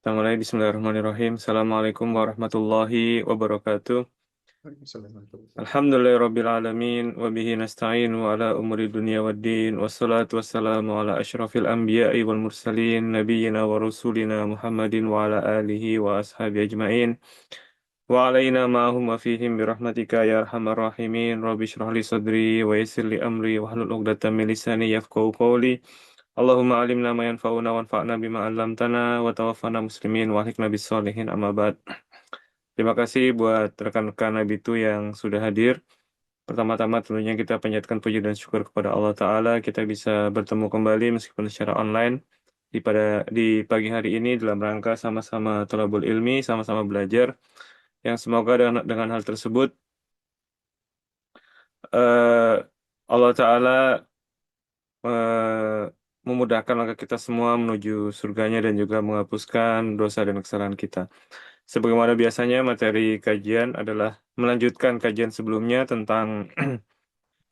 Kita mulai Bismillahirrahmanirrahim. Assalamualaikum warahmatullahi wabarakatuh. Alhamdulillahirabbil alamin wa bihi nasta'inu ala umuri dunya waddin wassalatu wassalamu ala asyrafil anbiya'i wal mursalin nabiyyina wa rasulina Muhammadin wa ala alihi wa ashabi ajmain wa alaina ma'ahum wa fihim birahmatika ya arhamar rahimin. Rabbi shrah li sadri wa yassir li amri wa hlul 'uqdatam min lisani yafqahu qawli. Allahumma alimna ma yanfa'una wanfa'na bima 'allamtana wa tawaffana muslimin wa alhiqna bis sholihin amma ba'd. Terima kasih buat rekan-rekan Nabitu yang sudah hadir. Pertama-tama tentunya kita panjatkan puji dan syukur kepada Allah Ta'ala. Kita bisa bertemu kembali meskipun secara online di pagi hari ini dalam rangka sama-sama thalabul ilmi, sama-sama belajar. Yang semoga dengan hal tersebut eh, Allah Ta'ala eh, memudahkan langkah kita semua menuju surganya dan juga menghapuskan dosa dan kesalahan kita. Sebagaimana biasanya materi kajian adalah melanjutkan kajian sebelumnya tentang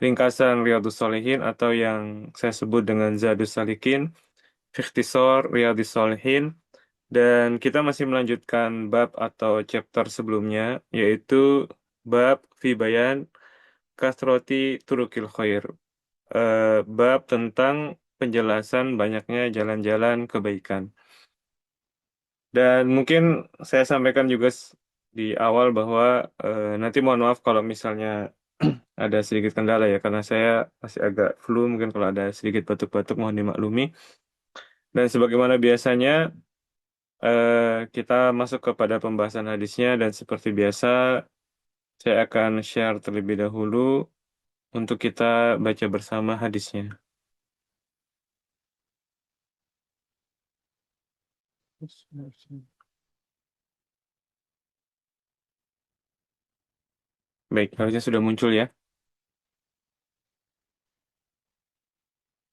ringkasan Riyadhus Shalihin atau yang saya sebut dengan Zadus Salikin, Ikhtisar Riyadhus Shalihin, dan kita masih melanjutkan bab atau chapter sebelumnya, yaitu bab fi bayan kasroti turukil khair. Bab tentang penjelasan banyaknya jalan-jalan kebaikan. Dan mungkin saya sampaikan juga di awal bahwa nanti mohon maaf kalau misalnya ada sedikit kendala ya, karena saya masih agak flu, mungkin kalau ada sedikit batuk-batuk mohon dimaklumi. Dan sebagaimana biasanya kita masuk kepada pembahasan hadisnya dan seperti biasa saya akan share terlebih dahulu untuk kita baca bersama hadisnya. Baik, harusnya sudah muncul ya.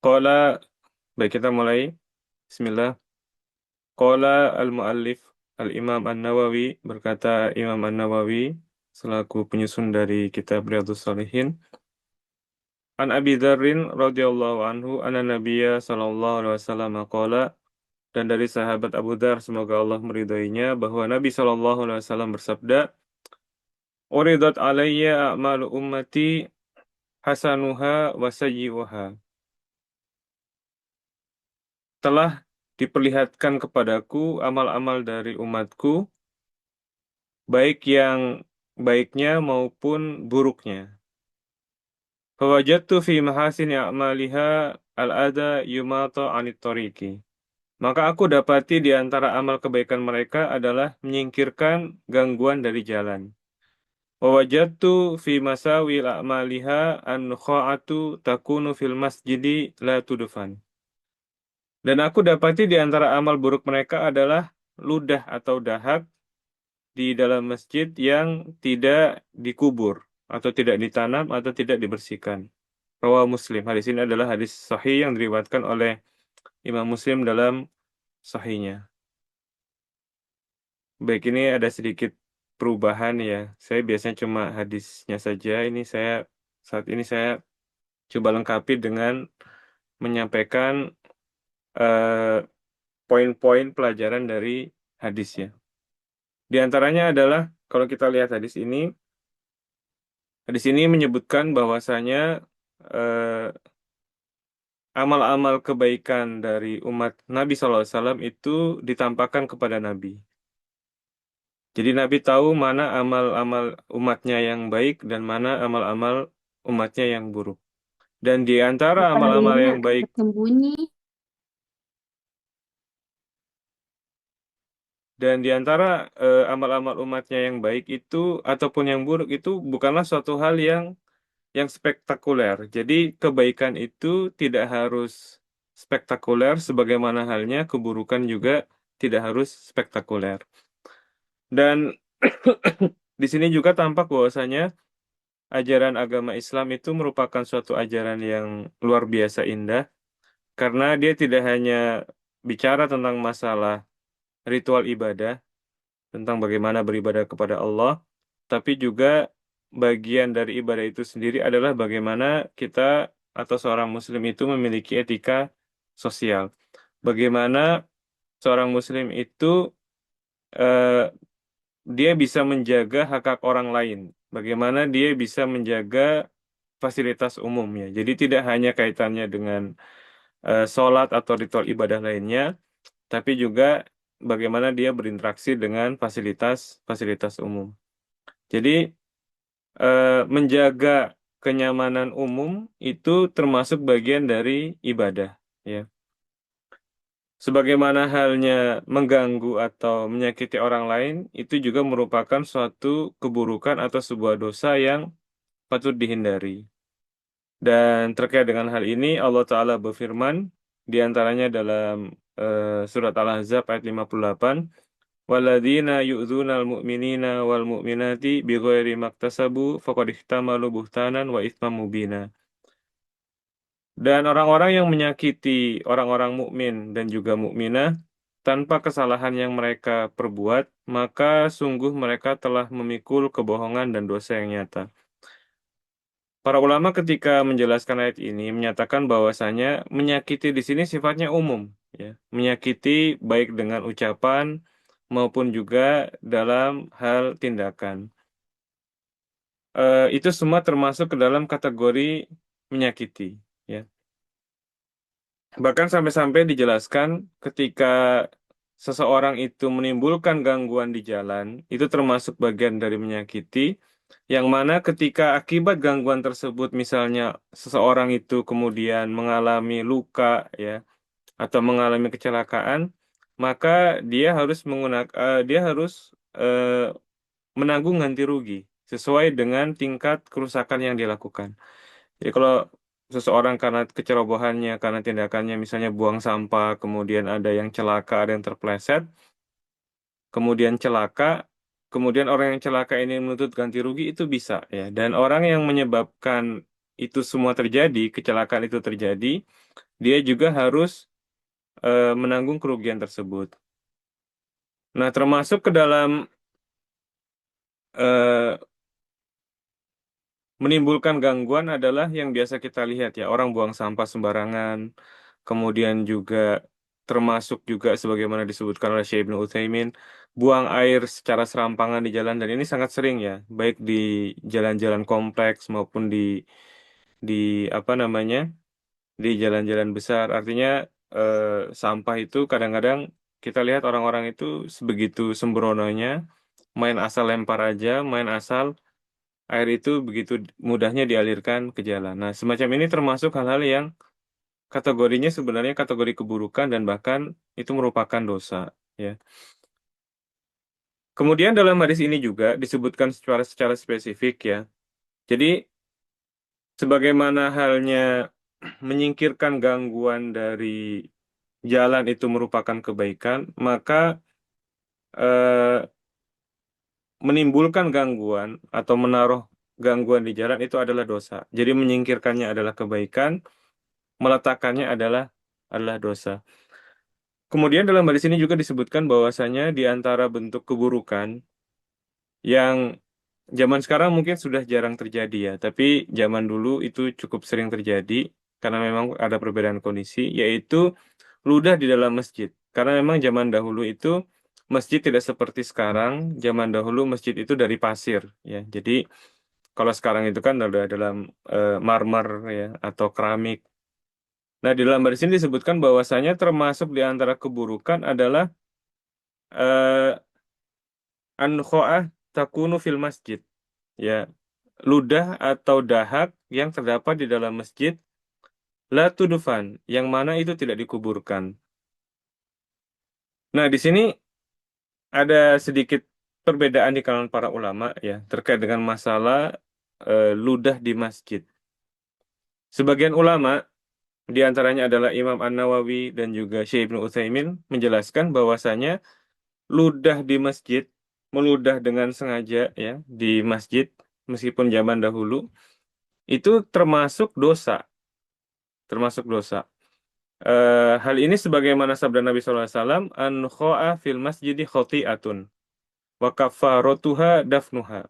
Qala, baik kita mulai. Bismillah. Qala al-muallif al-Imam An-Nawawi, berkata Imam An-Nawawi selaku penyusun dari kitab Riyadhus Shalihin. An Abi Dzarrin radhiyallahu anhu anna Nabiyya sallallahu alaihi wasallam qala, dan dari sahabat Abu Dzar semoga Allah meridhoinya bahwa Nabi sallallahu alaihi wasallam bersabda, "Uridat alayya a'malu ummati hasanuha wa sayyi'uha." Telah diperlihatkan kepadaku amal-amal dari umatku, baik yang baiknya maupun buruknya. Fawajadtu fi mahasini a'maliha al-adha yumata 'anit tariqi. Maka aku dapati di antara amal kebaikan mereka adalah menyingkirkan gangguan dari jalan. Wawajadtu fi masawil a'maliha an-nukha'atu takunu fil masjidi la tudfan. Dan aku dapati di antara amal buruk mereka adalah ludah atau dahak di dalam masjid yang tidak dikubur atau tidak ditanam atau tidak dibersihkan. Rawah Muslim. Hadis ini adalah hadis sahih yang diriwayatkan oleh Imam Muslim dalam sahihnya. Baik, ini ada sedikit perubahan ya. Saya biasanya cuma hadisnya saja. Saat ini saya coba lengkapi dengan menyampaikan eh, poin-poin pelajaran dari hadisnya. Di antaranya adalah kalau kita lihat hadis ini menyebutkan bahwasanya eh, amal-amal kebaikan dari umat Nabi SAW itu ditampakkan kepada Nabi. Jadi Nabi tahu mana amal-amal umatnya yang baik dan mana amal-amal umatnya yang buruk. Dan di antara amal-amal Bahayanya yang baik tersembunyi. dan di antara amal-amal umatnya yang baik itu ataupun yang buruk itu bukanlah suatu hal yang spektakuler. Jadi kebaikan itu tidak harus spektakuler sebagaimana halnya keburukan juga tidak harus spektakuler. Dan di sini juga tampak bahwasanya ajaran agama Islam itu merupakan suatu ajaran yang luar biasa indah karena dia tidak hanya bicara tentang masalah ritual ibadah, tentang bagaimana beribadah kepada Allah, tapi juga bagian dari ibadah itu sendiri adalah bagaimana kita atau seorang muslim itu memiliki etika sosial. Bagaimana seorang muslim itu eh, dia bisa menjaga hak-hak orang lain. Bagaimana dia bisa menjaga fasilitas umum ya. Jadi tidak hanya kaitannya dengan sholat atau ritual ibadah lainnya, tapi juga bagaimana dia berinteraksi dengan fasilitas umum. Jadi menjaga kenyamanan umum itu termasuk bagian dari ibadah ya. Sebagaimana halnya mengganggu atau menyakiti orang lain, itu juga merupakan suatu keburukan atau sebuah dosa yang patut dihindari. Dan terkait dengan hal ini, Allah Ta'ala berfirman, di antaranya dalam surat Al-Ahzab ayat 58, "Walladzina yu'dzunal mu'minina wal mu'minati bighairi maktasabu faqad ihtamalu buhtanan wa itsman mubina." Dan orang-orang yang menyakiti orang-orang mukmin dan juga mukminah tanpa kesalahan yang mereka perbuat, maka sungguh mereka telah memikul kebohongan dan dosa yang nyata. Para ulama ketika menjelaskan ayat ini menyatakan bahwasanya menyakiti di sini sifatnya umum, ya. Menyakiti baik dengan ucapan maupun juga dalam hal tindakan. Itu semua termasuk ke dalam kategori menyakiti, ya. Bahkan sampai-sampai dijelaskan ketika seseorang itu menimbulkan gangguan di jalan, itu termasuk bagian dari menyakiti, yang mana ketika akibat gangguan tersebut, misalnya seseorang itu kemudian mengalami luka, ya, atau mengalami kecelakaan, maka dia harus eh, menanggung ganti rugi sesuai dengan tingkat kerusakan yang dilakukan. Jadi kalau seseorang karena kecerobohannya, karena tindakannya misalnya buang sampah, kemudian ada yang celaka, ada yang terpleset, kemudian celaka, kemudian orang yang celaka ini menuntut ganti rugi itu bisa ya. Dan orang yang menyebabkan itu semua terjadi, kecelakaan itu terjadi, dia juga harus menanggung kerugian tersebut. Nah, termasuk ke dalam eh, menimbulkan gangguan adalah yang biasa kita lihat ya, orang buang sampah sembarangan, kemudian juga termasuk juga sebagaimana disebutkan oleh Syekh Ibnu Utsaimin, buang air secara serampangan di jalan dan ini sangat sering ya, baik di jalan-jalan kompleks maupun di apa namanya, di jalan-jalan besar. Artinya eh, sampah itu kadang-kadang kita lihat orang-orang itu sebegitu sembrononya, main asal lempar aja, main asal air itu begitu mudahnya dialirkan ke jalan. Nah, semacam ini termasuk hal-hal yang kategorinya sebenarnya kategori keburukan dan bahkan itu merupakan dosa, ya. Kemudian dalam hadis ini juga disebutkan secara spesifik ya. Jadi sebagaimana halnya menyingkirkan gangguan dari jalan itu merupakan kebaikan, maka eh, menimbulkan gangguan atau menaruh gangguan di jalan itu adalah dosa. Jadi menyingkirkannya adalah kebaikan, meletakkannya adalah dosa. Kemudian dalam hadis ini juga disebutkan bahwasanya di antara bentuk keburukan yang zaman sekarang mungkin sudah jarang terjadi ya, tapi zaman dulu itu cukup sering terjadi karena memang ada perbedaan kondisi, yaitu ludah di dalam masjid. Karena memang zaman dahulu itu masjid tidak seperti sekarang. Zaman dahulu masjid itu dari pasir ya. Jadi kalau sekarang itu kan ada dalam marmer ya atau keramik. Nah, di dalam hadis ini disebutkan bahwasanya termasuk di antara keburukan adalah eh, an-kho'ah takunu fil masjid. Ya, ludah atau dahak yang terdapat di dalam masjid la tudufan, yang mana itu tidak dikuburkan. Nah, di sini ada sedikit perbedaan di kalangan para ulama ya terkait dengan masalah ludah di masjid. Sebagian ulama di antaranya adalah Imam An-Nawawi dan juga Syekh Ibnu Utsaimin menjelaskan bahwasanya ludah di masjid, meludah dengan sengaja ya di masjid meskipun zaman dahulu itu termasuk dosa. Hal ini sebagaimana sabda Nabi SAW, an kho'a fil masjidi khoti'atun, wa kafaratuha dafnuha.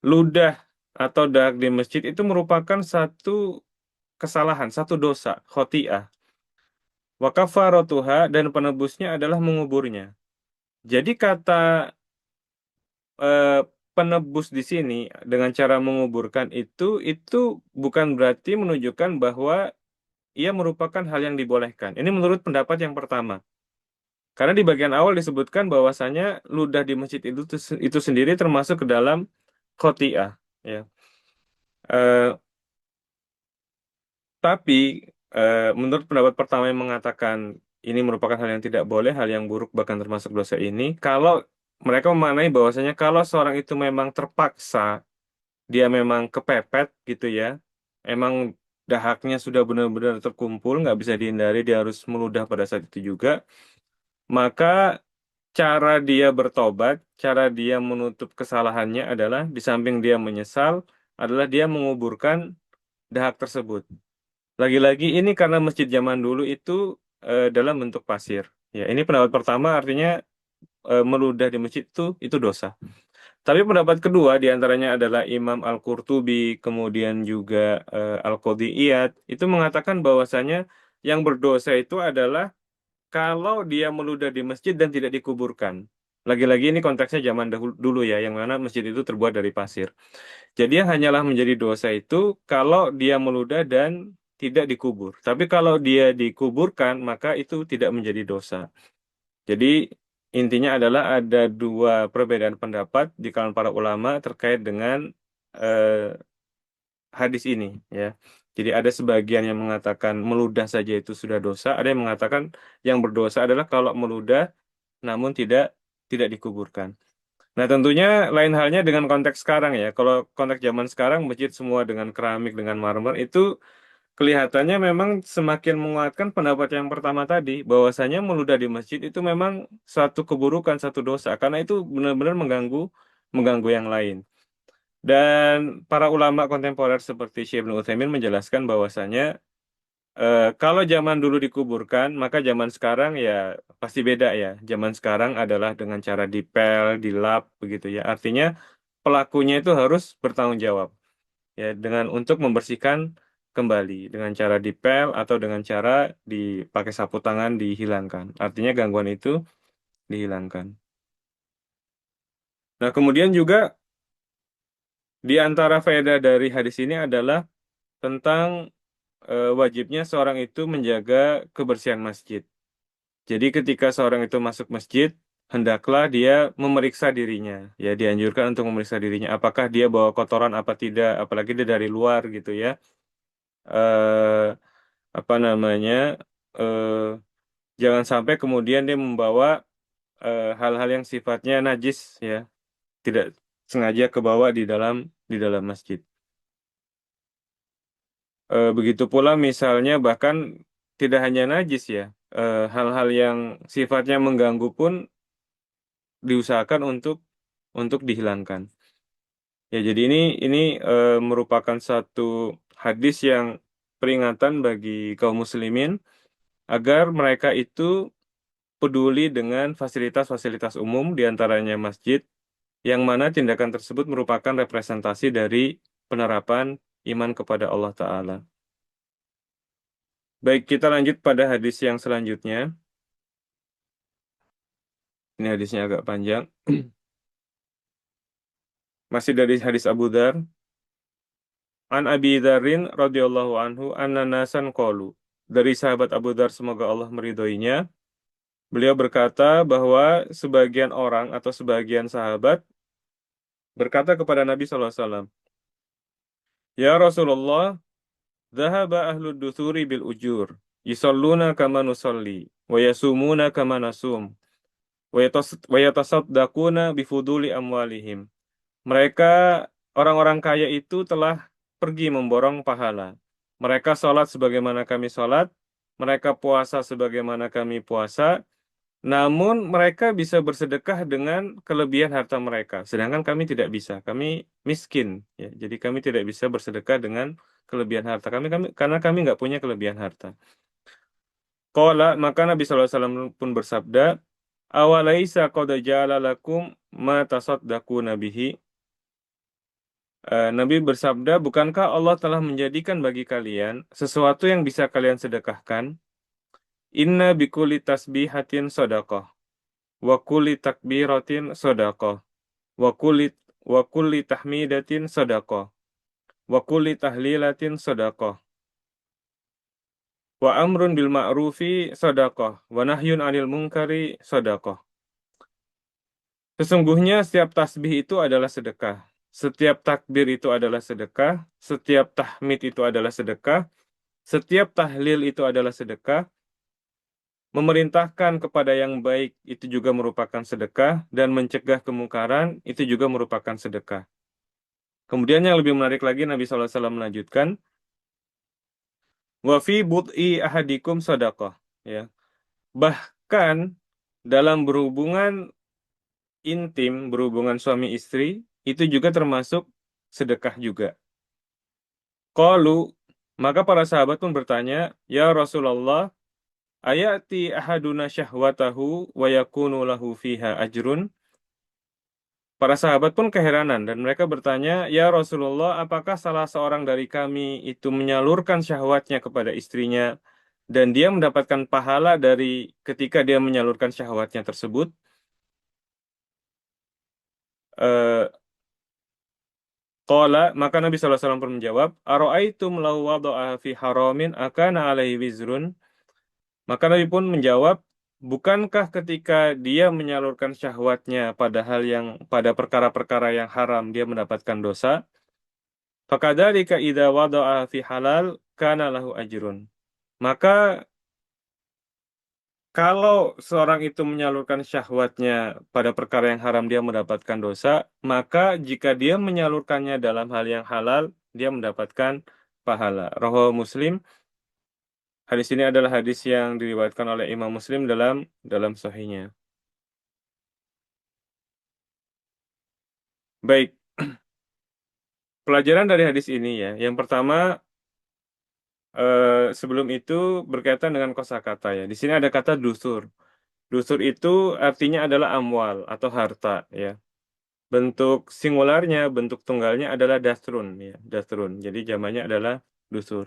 Ludah atau daak di masjid itu merupakan satu kesalahan, satu dosa, khoti'ah. Wa kafaratuha dan penebusnya adalah menguburnya. Jadi kata eh, penebus di sini dengan cara menguburkan itu bukan berarti menunjukkan bahwa ia merupakan hal yang dibolehkan. Ini menurut pendapat yang pertama. Karena di bagian awal disebutkan bahwasanya ludah di masjid itu sendiri termasuk ke dalam khotiah, ya. Eh, tapi menurut pendapat pertama yang mengatakan ini merupakan hal yang tidak boleh, hal yang buruk bahkan termasuk dosa ini, kalau mereka memaknai bahwasanya kalau seorang itu memang terpaksa, dia memang kepepet gitu ya, emang dahaknya sudah benar-benar terkumpul, nggak bisa dihindari, dia harus meludah pada saat itu juga, maka cara dia bertobat, cara dia menutup kesalahannya adalah di samping dia menyesal, adalah dia menguburkan dahak tersebut. Lagi-lagi ini karena masjid zaman dulu itu dalam bentuk pasir. Ya, ini pendapat pertama artinya meludah di masjid itu dosa. Tapi pendapat kedua diantaranya adalah Imam Al-Qurtubi, kemudian juga Al-Qadhi Iyad, itu mengatakan bahwasanya yang berdosa itu adalah kalau dia meludah di masjid dan tidak dikuburkan. Lagi-lagi ini konteksnya zaman dulu ya, yang mana masjid itu terbuat dari pasir. Jadi yang hanyalah menjadi dosa itu kalau dia meludah dan tidak dikubur. Tapi kalau dia dikuburkan, maka itu tidak menjadi dosa. Jadi intinya adalah ada dua perbedaan pendapat di kalangan para ulama terkait dengan eh, hadis ini, ya. Jadi ada sebagian yang mengatakan meludah saja itu sudah dosa, ada yang mengatakan yang berdosa adalah kalau meludah namun tidak dikuburkan. Nah, tentunya lain halnya dengan konteks sekarang ya. Kalau konteks zaman sekarang masjid semua dengan keramik, dengan marmer itu kelihatannya memang semakin menguatkan pendapat yang pertama tadi, bahwasanya meludah di masjid itu memang satu keburukan, satu dosa karena itu benar-benar mengganggu mengganggu yang lain. Dan para ulama kontemporer seperti Syekh Ibnu Utsaimin menjelaskan bahwasanya kalau zaman dulu dikuburkan, maka zaman sekarang ya pasti beda ya. Zaman sekarang adalah dengan cara dipel, dilap begitu ya. Artinya pelakunya itu harus bertanggung jawab ya dengan untuk membersihkan kembali dengan cara dipel atau dengan cara dipakai sapu tangan dihilangkan. Artinya gangguan itu dihilangkan. Nah, kemudian juga di antara faedah dari hadis ini adalah tentang wajibnya seorang itu menjaga kebersihan masjid. Jadi ketika seorang itu masuk masjid, hendaklah dia memeriksa dirinya. Ya, dianjurkan untuk memeriksa dirinya. Apakah dia bawa kotoran apa tidak, apalagi dia dari luar gitu ya. Eh, apa namanya? eh, Jangan sampai kemudian dia membawa hal-hal yang sifatnya najis ya, tidak sengaja kebawa di dalam masjid. Begitu pula misalnya bahkan tidak hanya najis ya, hal-hal yang sifatnya mengganggu pun diusahakan untuk dihilangkan. Ya, jadi ini merupakan satu hadis yang peringatan bagi kaum muslimin agar mereka itu peduli dengan fasilitas-fasilitas umum diantaranya masjid yang mana tindakan tersebut merupakan representasi dari penerapan iman kepada Allah Ta'ala. Baik, kita lanjut pada hadis yang selanjutnya. Ini hadisnya agak panjang. Masih dari hadis Abu Dzar. An Abi Dzarrin radhiyallahu anhu anna nasan qalu. Dari sahabat Abu Dzar semoga Allah meridhoinya, beliau berkata bahwa sebagian orang atau sebagian sahabat berkata kepada Nabi sallallahu alaihi wasallam, "Ya Rasulullah, dhahaba ahlud duthuri bil ujur, yusalluna kama nusalli, wa yasumuna kama nasum, wa yatasaddaquna bifuduli amwalihim." Mereka orang-orang kaya itu telah pergi memborong pahala. Mereka sholat sebagaimana kami sholat, mereka puasa sebagaimana kami puasa, namun mereka bisa bersedekah dengan kelebihan harta mereka, sedangkan kami tidak bisa. Kami miskin, ya. Jadi kami tidak bisa bersedekah dengan kelebihan harta kami karena kami nggak punya kelebihan harta. Qala, maka Nabi SAW pun bersabda, awalaisa qad ja'ala lakum ma tasaddaquna bihi. Nabi bersabda, bukankah Allah telah menjadikan bagi kalian sesuatu yang bisa kalian sedekahkan? Inna bikulli tasbihatin sadaqah, wa kulli takbiratin shadaqah, wa kulli wa kulli tahmidatin shadaqah, wa kulli tahlilatin shadaqah, wa amrun bil ma'rufi shadaqah, wa nahyun 'anil munkari shadaqah. Sesungguhnya setiap tasbih itu adalah sedekah. Setiap takbir itu adalah sedekah. Setiap tahmid itu adalah sedekah. Setiap tahlil itu adalah sedekah. Memerintahkan kepada yang baik itu juga merupakan sedekah. Dan mencegah kemungkaran itu juga merupakan sedekah. Kemudian yang lebih menarik lagi Nabi SAW melanjutkan. Wa fi bud'i ahadikum sadaqah. Ya. Bahkan dalam berhubungan intim, berhubungan suami istri, itu juga termasuk sedekah juga. Qalu, maka para sahabat pun bertanya, Ya Rasulullah, ayati ahaduna syahwatahu wa yakunu lahu fiha ajrun. Para sahabat pun keheranan dan mereka bertanya, Ya Rasulullah, apakah salah seorang dari kami itu menyalurkan syahwatnya kepada istrinya dan dia mendapatkan pahala dari ketika dia menyalurkan syahwatnya tersebut? Eh, Qala, maka Nabi SAW pun menjawab, Aro'aitum lau wado'a fi haramin akana alaihi wizrun. Maka Nabi pun menjawab, bukankah ketika dia menyalurkan syahwatnya pada perkara-perkara yang haram dia mendapatkan dosa? Fakadzalika idza wado'a fi halal kana lahu ajrun. Maka kalau seorang itu menyalurkan syahwatnya pada perkara yang haram dia mendapatkan dosa, maka jika dia menyalurkannya dalam hal yang halal, dia mendapatkan pahala. Rawahu Muslim. Hadis ini adalah hadis yang diriwayatkan oleh Imam Muslim dalam sahihnya. Baik, pelajaran dari hadis ini ya. Yang pertama, sebelum itu berkaitan dengan kosakata ya. Di sini ada kata dusur. Dusur itu artinya adalah amwal atau harta ya. Bentuk singularnya, bentuk tunggalnya adalah dasrun ya, dasrun. Jadi jamannya adalah dusur.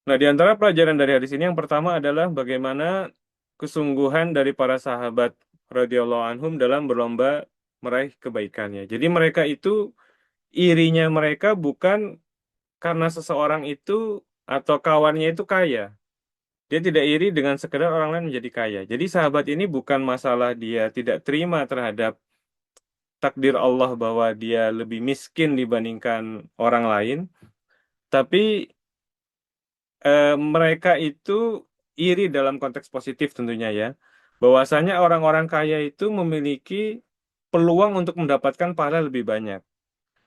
Nah, di antara pelajaran dari hadis ini yang pertama adalah bagaimana kesungguhan dari para sahabat radhiyallahu anhum dalam berlomba meraih kebaikannya. Jadi mereka itu irinya mereka bukan karena seseorang itu atau kawannya itu kaya. Dia tidak iri dengan sekedar orang lain menjadi kaya. Jadi sahabat ini bukan masalah dia tidak terima terhadap takdir Allah bahwa dia lebih miskin dibandingkan orang lain, tapi mereka itu iri dalam konteks positif tentunya ya. Bahwasanya orang-orang kaya itu memiliki peluang untuk mendapatkan pahala lebih banyak.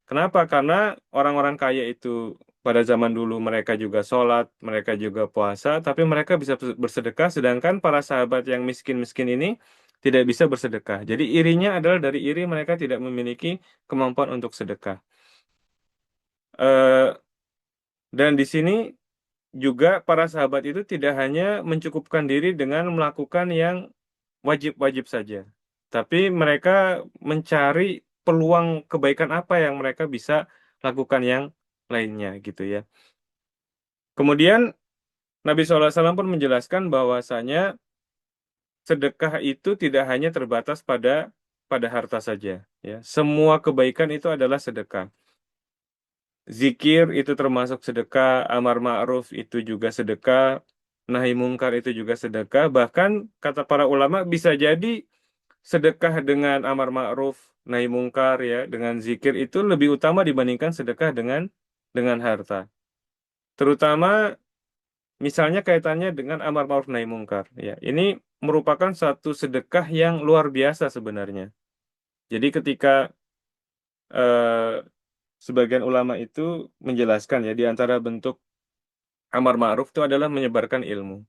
Kenapa? Karena orang-orang kaya itu pada zaman dulu mereka juga sholat, mereka juga puasa, tapi mereka bisa bersedekah, sedangkan para sahabat yang miskin-miskin ini tidak bisa bersedekah. Jadi irinya adalah dari iri mereka tidak memiliki kemampuan untuk sedekah. Eh, dan di sini juga para sahabat itu tidak hanya mencukupkan diri dengan melakukan yang wajib-wajib saja, tapi mereka mencari peluang kebaikan apa yang mereka bisa lakukan yang lainnya gitu ya. Kemudian Nabi SAW pun menjelaskan bahwasanya sedekah itu tidak hanya terbatas pada harta saja ya. Semua kebaikan itu adalah sedekah. Zikir itu termasuk sedekah, amar ma'ruf itu juga sedekah, nahi mungkar itu juga sedekah. Bahkan kata para ulama bisa jadi sedekah dengan amar ma'ruf, nahi mungkar ya, dengan zikir itu lebih utama dibandingkan sedekah dengan harta. Terutama misalnya kaitannya dengan amar ma'ruf nahi mungkar ya. Ini merupakan satu sedekah yang luar biasa sebenarnya. Jadi ketika eh, sebagian ulama itu menjelaskan ya di antara bentuk amar ma'ruf itu adalah menyebarkan ilmu.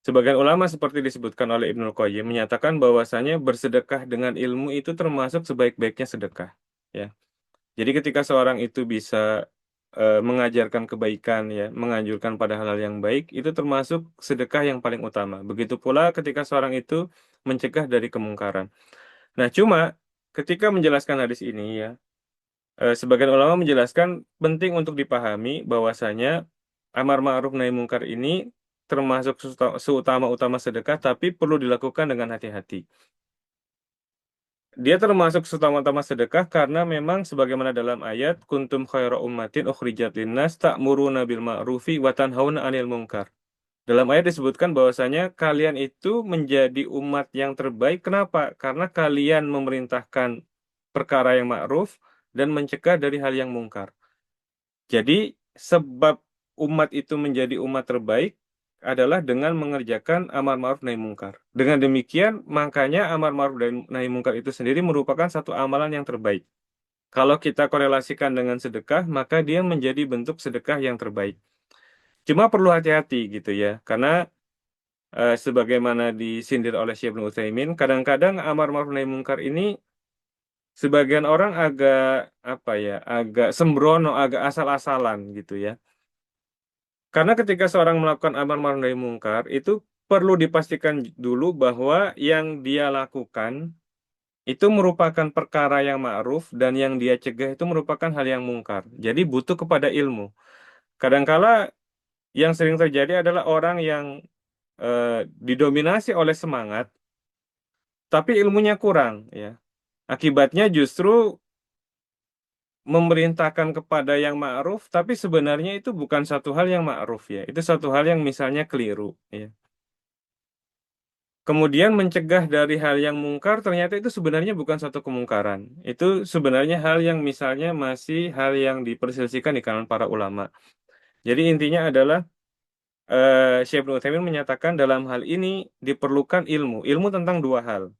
Sebagian ulama seperti disebutkan oleh Ibnul Qayyim menyatakan bahwasanya bersedekah dengan ilmu itu termasuk sebaik-baiknya sedekah. Ya. Jadi ketika seorang itu bisa mengajarkan kebaikan, ya, menganjurkan pada hal-hal yang baik, itu termasuk sedekah yang paling utama. Begitu pula ketika seorang itu mencegah dari kemungkaran. Nah, cuma ketika menjelaskan hadis ini, ya, sebagian ulama menjelaskan penting untuk dipahami bahwasanya amar ma'ruf nahi mungkar ini termasuk seutama-utama sedekah, tapi perlu dilakukan dengan hati-hati. Dia termasuk seutama-utama sedekah karena memang sebagaimana dalam ayat kuntum khaira ummatin ukhrijat linnas ta'muruna bil ma'rufi wa tanhauna 'anil munkar. Dalam ayat disebutkan bahwasanya kalian itu menjadi umat yang terbaik. Kenapa? Karena kalian memerintahkan perkara yang ma'ruf dan mencegah dari hal yang mungkar. Jadi sebab umat itu menjadi umat terbaik adalah dengan mengerjakan amar ma'ruf nahi mungkar. Dengan demikian, makanya amar ma'ruf dan nahi mungkar itu sendiri merupakan satu amalan yang terbaik. Kalau kita korelasikan dengan sedekah, maka dia menjadi bentuk sedekah yang terbaik. Cuma perlu hati-hati gitu ya, karena sebagaimana disindir oleh Syekh Ibnu Utsaimin, kadang-kadang amar ma'ruf nahi mungkar ini sebagian orang agak apa ya, agak sembrono, agak asal-asalan gitu ya. Karena ketika seorang melakukan amar ma'ruf nahi mungkar, itu perlu dipastikan dulu bahwa yang dia lakukan itu merupakan perkara yang ma'ruf dan yang dia cegah itu merupakan hal yang mungkar. Jadi butuh kepada ilmu. Kadangkala yang sering terjadi adalah orang yang didominasi oleh semangat, tapi ilmunya kurang, ya. Akibatnya justru memerintahkan kepada yang ma'ruf, tapi sebenarnya itu bukan satu hal yang ma'ruf ya. Itu satu hal yang misalnya keliru, ya. Kemudian mencegah dari hal yang mungkar, ternyata itu sebenarnya bukan satu kemungkaran. Itu sebenarnya hal yang misalnya masih hal yang diperselisihkan di kalangan para ulama. Jadi intinya adalah Syekh Ibnu Utsaimin menyatakan dalam hal ini diperlukan ilmu. Ilmu tentang dua hal.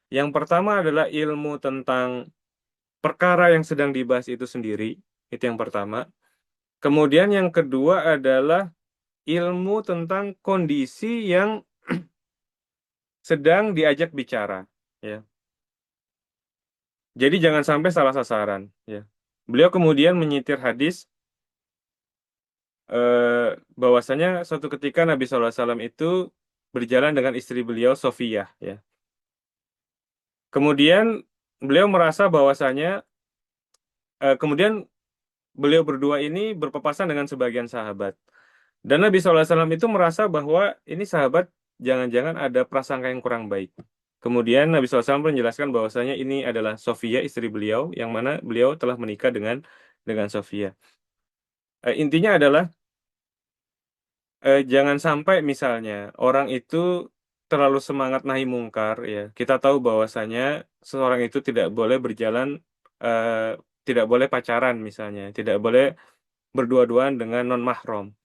Yang pertama adalah ilmu tentang perkara yang sedang dibahas itu sendiri. Itu yang pertama. Kemudian yang kedua adalah ilmu tentang kondisi yang sedang diajak bicara. Ya. Jadi jangan sampai salah sasaran. Ya. Beliau kemudian menyitir hadis bahwasanya suatu ketika Nabi SAW itu berjalan dengan istri beliau Sofiyah. Ya. Kemudian beliau merasa bahwasanya kemudian beliau berdua ini berpapasan dengan sebagian sahabat. Dan Nabi SAW itu merasa bahwa ini sahabat jangan-jangan ada prasangka yang kurang baik. Kemudian Nabi SAW menjelaskan bahwasanya ini adalah Sofia istri beliau, yang mana beliau telah menikah dengan Sofia. Intinya adalah jangan sampai misalnya orang itu terlalu semangat nahi mungkar, ya. Kita tahu bahwasanya seseorang itu tidak boleh berjalan, eh, tidak boleh pacaran misalnya, tidak boleh berdua-duaan dengan non mahram.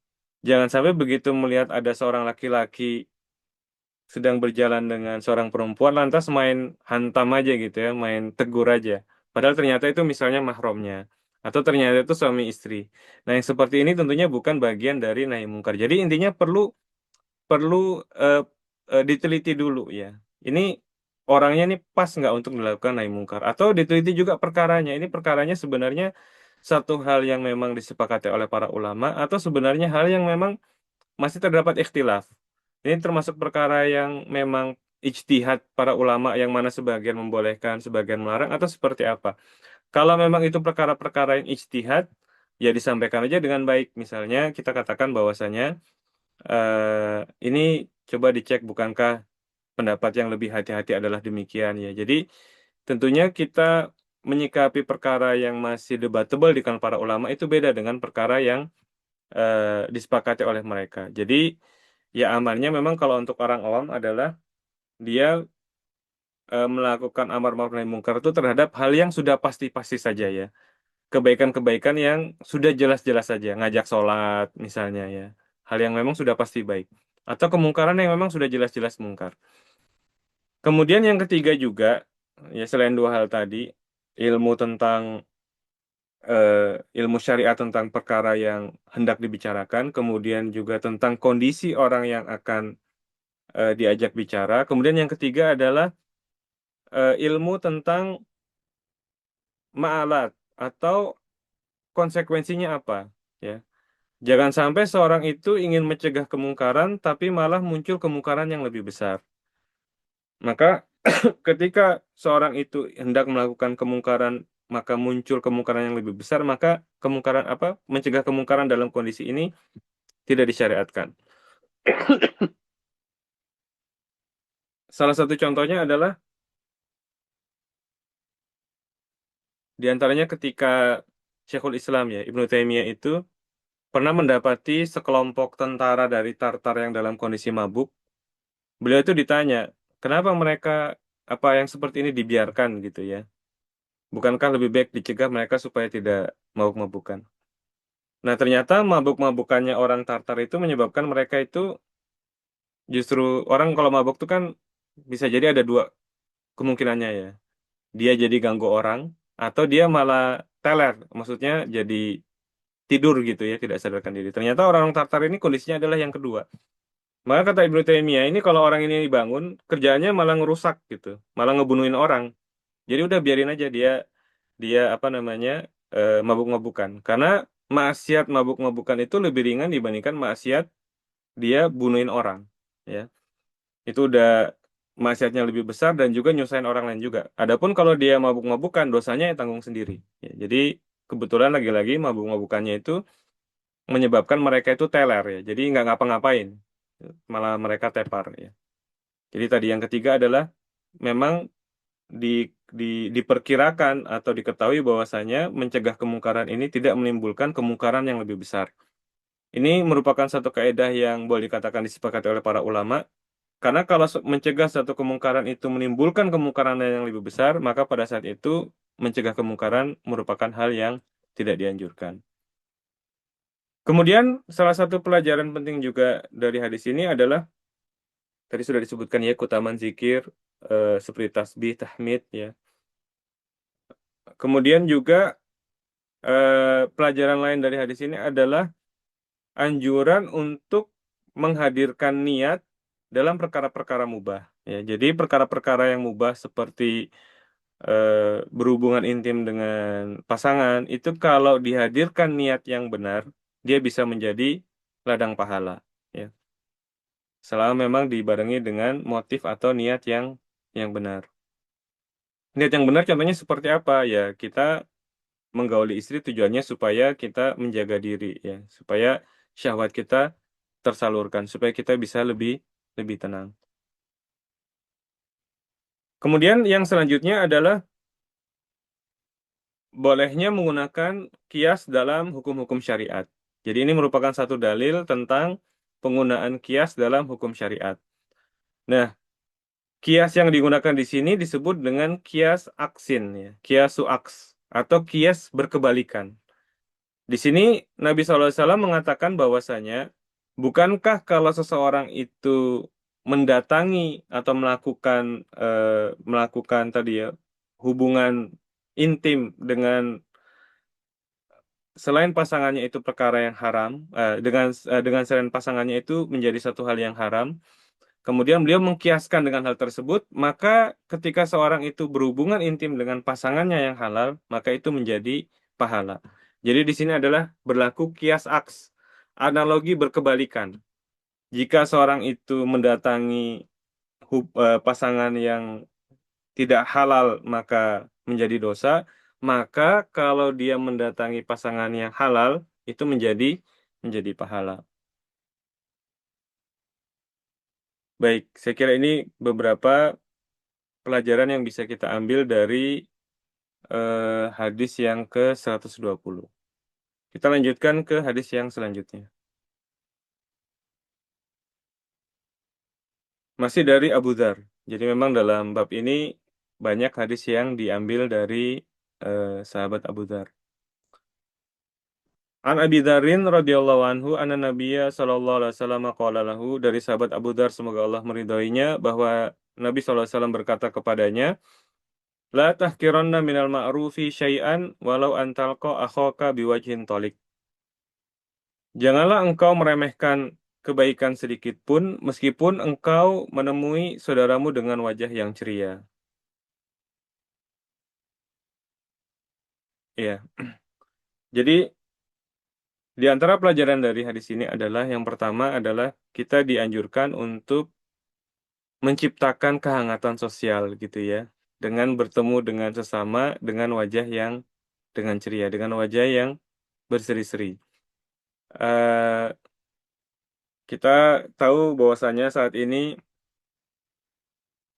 Jangan sampai begitu melihat ada seorang laki-laki sedang berjalan dengan seorang perempuan lantas main hantam aja gitu ya, main tegur aja. Padahal ternyata itu misalnya mahramnya atau ternyata itu suami istri. Nah, yang seperti ini tentunya bukan bagian dari nahi mungkar. Jadi intinya perlu perlu eh, diteliti dulu ya. Ini orangnya ini pas nggak untuk dilakukan nahi mungkar atau diteliti juga perkaranya. Ini perkaranya sebenarnya satu hal yang memang disepakati oleh para ulama atau sebenarnya hal yang memang masih terdapat ikhtilaf. Ini termasuk perkara yang memang ijtihad para ulama yang mana sebagian membolehkan, sebagian melarang atau seperti apa. Kalau memang itu perkara-perkara yang ijtihad, ya disampaikan aja dengan baik. Misalnya kita katakan bahwasanya ini coba dicek bukankah pendapat yang lebih hati-hati adalah demikian ya. Jadi tentunya kita menyikapi perkara yang masih debatable di kalangan para ulama itu beda dengan perkara yang disepakati oleh mereka. Jadi ya amalnya memang kalau untuk orang awam adalah dia melakukan amar ma'ruf nahi mungkar itu terhadap hal yang sudah pasti-pasti saja ya. Kebaikan-kebaikan yang sudah jelas-jelas saja, ngajak sholat misalnya ya. Hal yang memang sudah pasti baik. Atau kemungkaran yang memang sudah jelas-jelas mungkar. Kemudian yang ketiga juga, ya selain dua hal tadi, ilmu tentang eh, ilmu syariat tentang perkara yang hendak dibicarakan, kemudian juga tentang kondisi orang yang akan diajak bicara. Kemudian yang ketiga adalah ilmu tentang ma'alat atau konsekuensinya apa, ya. Jangan sampai seorang itu ingin mencegah kemungkaran tapi malah muncul kemungkaran yang lebih besar. Maka ketika seorang itu hendak melakukan kemungkaran maka muncul kemungkaran yang lebih besar, maka kemungkaran apa? Mencegah kemungkaran dalam kondisi ini tidak disyariatkan. Salah satu contohnya adalah di antaranya ketika Syekhul Islam ya, Ibnu Taimiyah itu pernah mendapati sekelompok tentara dari Tartar yang dalam kondisi mabuk. Beliau itu ditanya, kenapa mereka apa yang seperti ini dibiarkan gitu ya? Bukankah lebih baik dicegah mereka supaya tidak mabuk-mabukan? Nah, ternyata mabuk-mabukannya orang Tartar itu menyebabkan mereka itu justru orang kalau mabuk itu kan bisa jadi ada dua kemungkinannya ya. Dia jadi ganggu orang atau dia malah teler, maksudnya jadi tidur gitu ya, tidak sadarkan diri. Ternyata orang Tartar ini kondisinya adalah yang kedua. Maka kata Ibnu Taimiyah ini kalau orang ini dibangun, kerjaannya malah ngerusak gitu, malah ngebunuhin orang. Jadi udah biarin aja dia dia apa namanya mabuk-mabukan. Karena maksiat mabuk-mabukan itu lebih ringan dibandingkan maksiat dia bunuhin orang. Ya, itu udah maksiatnya lebih besar dan juga nyusahin orang lain juga. Adapun kalau dia mabuk-mabukan, dosanya yang tanggung sendiri. Ya, jadi kebetulan lagi-lagi mabuk-mabukannya itu menyebabkan mereka itu teler ya. Jadi nggak ngapa-ngapain, malah mereka tepar ya. Jadi tadi yang ketiga adalah memang di, di, diperkirakan atau diketahui bahwasanya mencegah kemungkaran ini tidak menimbulkan kemungkaran yang lebih besar. Ini merupakan satu kaidah yang boleh dikatakan disepakati oleh para ulama, karena kalau mencegah satu kemungkaran itu menimbulkan kemungkaran yang lebih besar, maka pada saat itu mencegah kemungkaran merupakan hal yang tidak dianjurkan. Kemudian salah satu pelajaran penting juga dari hadis ini adalah tadi sudah disebutkan ya keutamaan zikir seperti tasbih, tahmid ya. Kemudian juga pelajaran lain dari hadis ini adalah anjuran untuk menghadirkan niat dalam perkara-perkara mubah. Ya, jadi perkara-perkara yang mubah seperti berhubungan intim dengan pasangan itu kalau dihadirkan niat yang benar, dia bisa menjadi ladang pahala. Ya, selama memang dibarengi dengan motif atau niat yang benar. Niat yang benar contohnya seperti apa? Ya, kita menggauli istri tujuannya supaya kita menjaga diri ya, supaya syahwat kita tersalurkan, supaya kita bisa lebih lebih tenang. Kemudian yang selanjutnya adalah bolehnya menggunakan kias dalam hukum-hukum syariat. Jadi ini merupakan satu dalil tentang penggunaan kias dalam hukum syariat. Nah, kias yang digunakan di sini disebut dengan kias aksin ya, kiasu aks atau kias berkebalikan. Di sini Nabi SAW mengatakan bahwasanya, bukankah kalau seseorang itu mendatangi atau melakukan tadi ya hubungan intim dengan selain pasangannya itu perkara yang haram, dengan selain pasangannya itu menjadi satu hal yang haram. Kemudian beliau mengkiaskan dengan hal tersebut, maka ketika seorang itu berhubungan intim dengan pasangannya yang halal, maka itu menjadi pahala. Jadi di sini adalah berlaku kias aks, analogi berkebalikan. Jika seorang itu mendatangi pasangan yang tidak halal, maka menjadi dosa. Maka kalau dia mendatangi pasangan yang halal, itu menjadi pahala. Baik, saya kira ini beberapa pelajaran yang bisa kita ambil dari hadis yang ke 120. Kita lanjutkan ke hadis yang selanjutnya. Masih dari Abu Dzar. Jadi memang dalam bab ini banyak hadis yang diambil dari sahabat Abu Dzar. An Abi Dzarin radhiyallahu anhu anna Nabiyya sallallahu alaihi wasallam qala lahu, dari sahabat Abu Dzar semoga Allah meridhoinya bahwa Nabi sallallahu alaihi wasallam berkata kepadanya, la tahkiranna minal ma'rufi syai'an walau antalqa akhaka biwajhin thalik. Janganlah engkau meremehkan kebaikan sedikit pun, meskipun engkau menemui saudaramu dengan wajah yang ceria. Ya, jadi di antara pelajaran dari hadis ini adalah yang pertama adalah kita dianjurkan untuk menciptakan kehangatan sosial gitu ya, dengan bertemu dengan sesama dengan wajah yang dengan ceria, dengan wajah yang berseri-seri. Eh, Kita tahu bahwasanya saat ini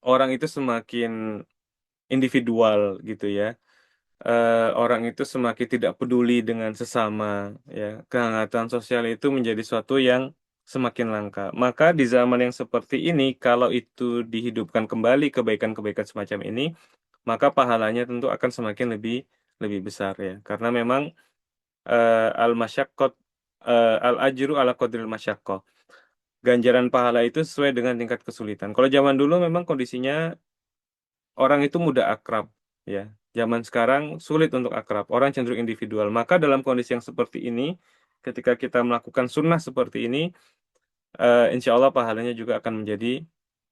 orang itu semakin individual gitu ya. Orang itu semakin tidak peduli dengan sesama, ya. Kehangatan sosial itu menjadi suatu yang semakin langka. Maka di zaman yang seperti ini, kalau itu dihidupkan kembali kebaikan-kebaikan semacam ini, maka pahalanya tentu akan semakin lebih lebih besar ya. Karena memang al-masyaqqat al-ajru ala qadril masyaqqah. Ganjaran pahala itu sesuai dengan tingkat kesulitan. Kalau zaman dulu memang kondisinya orang itu mudah akrab, ya. Zaman sekarang sulit untuk akrab, orang cenderung individual. Maka dalam kondisi yang seperti ini, ketika kita melakukan sunnah seperti ini, insya Allah pahalanya juga akan menjadi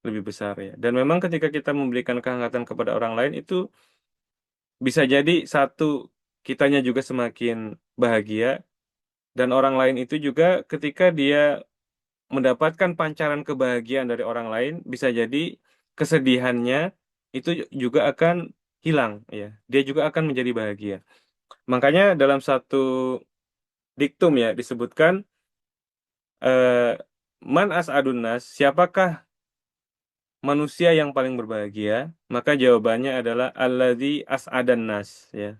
lebih besar ya. Dan memang ketika kita memberikan kehangatan kepada orang lain itu bisa jadi satu, kitanya juga semakin bahagia, dan orang lain itu juga ketika dia mendapatkan pancaran kebahagiaan dari orang lain, bisa jadi kesedihannya itu juga akan hilang ya. Dia juga akan menjadi bahagia. Makanya dalam satu diktum ya disebutkan eh, man as'adun nas, siapakah manusia yang paling berbahagia? Maka jawabannya adalah alladzi as'adan nas ya.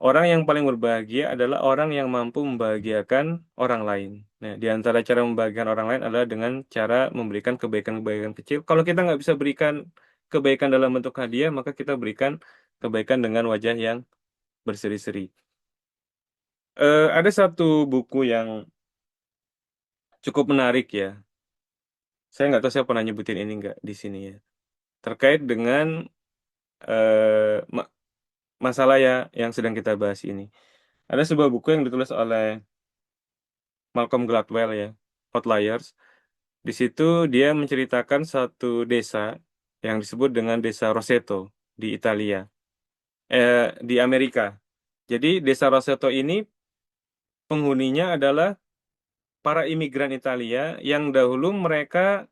Orang yang paling berbahagia adalah orang yang mampu membahagiakan orang lain. Nah, di antara cara membahagiakan orang lain adalah dengan cara memberikan kebaikan-kebaikan kecil. Kalau kita nggak bisa berikan kebaikan dalam bentuk hadiah, maka kita berikan kebaikan dengan wajah yang berseri-seri. Ada satu buku yang cukup menarik ya. Saya nggak tahu saya pernah nyebutin ini nggak di sini ya. Terkait dengan masalah ya yang sedang kita bahas ini. Ada sebuah buku yang ditulis oleh Malcolm Gladwell ya, Outliers. Di situ dia menceritakan satu desa yang disebut dengan Desa Roseto di Italia, di Amerika. Jadi Desa Roseto ini penghuninya adalah para imigran Italia yang dahulu mereka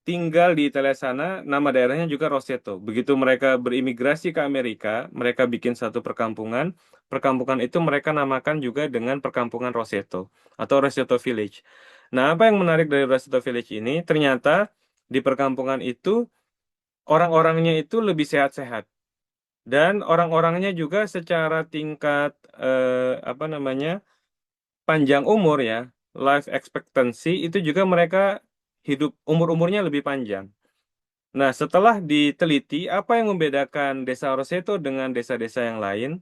tinggal di Italia sana, nama daerahnya juga Roseto. Begitu mereka berimigrasi ke Amerika, mereka bikin satu perkampungan. Perkampungan itu mereka namakan juga dengan Perkampungan Roseto atau Roseto Village. Nah, apa yang menarik dari Roseto Village ini? Ternyata di perkampungan itu orang-orangnya itu lebih sehat-sehat dan orang-orangnya juga secara tingkat apa namanya panjang umur ya, life expectancy itu juga mereka hidup umur-umurnya lebih panjang. Nah, setelah diteliti apa yang membedakan Desa Roseto dengan desa-desa yang lain,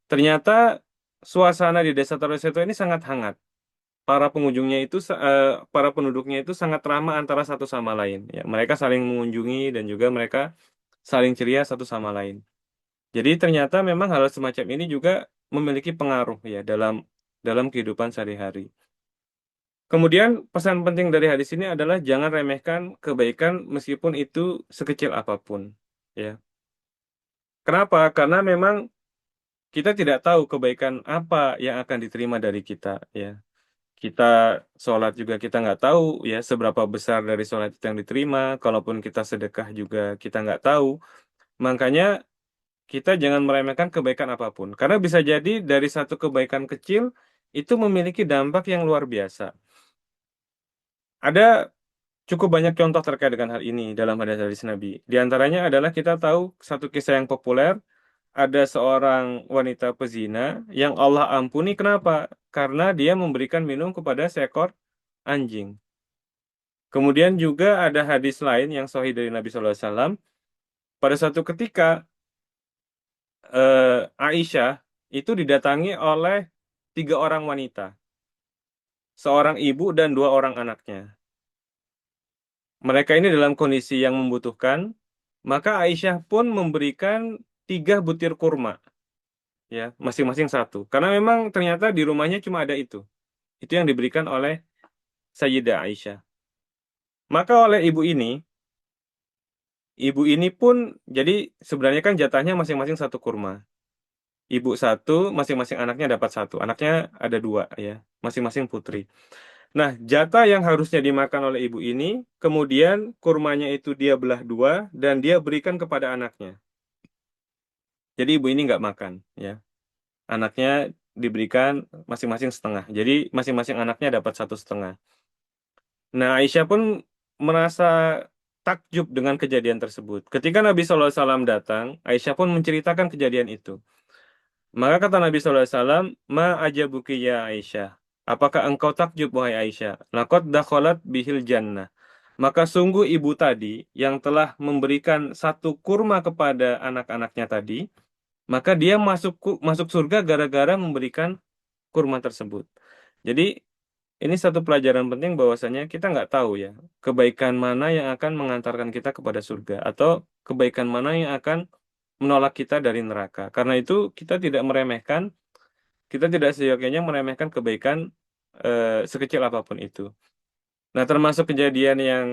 ternyata suasana di Desa Roseto ini sangat hangat. Para pengunjungnya itu, para penduduknya itu sangat ramah antara satu sama lain. Ya, mereka saling mengunjungi dan juga mereka saling ceria satu sama lain. Jadi ternyata memang hal semacam ini juga memiliki pengaruh ya dalam dalam kehidupan sehari-hari. Kemudian pesan penting dari hadis ini adalah jangan remehkan kebaikan meskipun itu sekecil apapun. Ya. Kenapa? Karena memang kita tidak tahu kebaikan apa yang akan diterima dari kita. Ya. Kita sholat juga kita nggak tahu ya seberapa besar dari sholat itu yang diterima. Kalaupun kita sedekah juga kita nggak tahu. Makanya kita jangan meremehkan kebaikan apapun. Karena bisa jadi dari satu kebaikan kecil itu memiliki dampak yang luar biasa. Ada cukup banyak contoh terkait dengan hal ini dalam hadis-hadis Nabi. Di antaranya adalah kita tahu satu kisah yang populer, ada seorang wanita pezina yang Allah ampuni. Kenapa? Karena dia memberikan minum kepada seekor anjing. Kemudian juga ada hadis lain yang sahih dari Nabi SAW. Pada suatu ketika Aisyah itu didatangi oleh tiga orang wanita, seorang ibu dan dua orang anaknya. Mereka ini dalam kondisi yang membutuhkan, maka Aisyah pun memberikan tiga butir kurma, ya, masing-masing satu. Karena memang ternyata di rumahnya cuma ada itu. Itu yang diberikan oleh Sayyidah Aisyah. Maka oleh ibu ini pun, jadi sebenarnya kan jatahnya masing-masing satu kurma. Ibu satu, masing-masing anaknya dapat satu. Anaknya ada dua, ya, masing-masing putri. Nah, jatah yang harusnya dimakan oleh ibu ini, kemudian kurmanya itu dia belah dua dan dia berikan kepada anaknya. Jadi ibu ini nggak makan, ya. Anaknya diberikan masing-masing setengah. Jadi masing-masing anaknya dapat satu setengah. Nah, Aisyah pun merasa takjub dengan kejadian tersebut. Ketika Nabi SAW datang, Aisyah pun menceritakan kejadian itu. Maka kata Nabi SAW, Ma ajabuki ya Aisyah. Apakah engkau takjub, wahai Aisyah? Laqad dakhalat bihil jannah. Maka sungguh ibu tadi yang telah memberikan satu kurma kepada anak-anaknya tadi, maka dia masuk surga gara-gara memberikan kurma tersebut. Jadi ini satu pelajaran penting bahwasanya kita nggak tahu ya kebaikan mana yang akan mengantarkan kita kepada surga atau kebaikan mana yang akan menolak kita dari neraka. Karena itu kita tidak meremehkan, kita tidak seyogyanya meremehkan kebaikan sekecil apapun itu. Nah, termasuk kejadian yang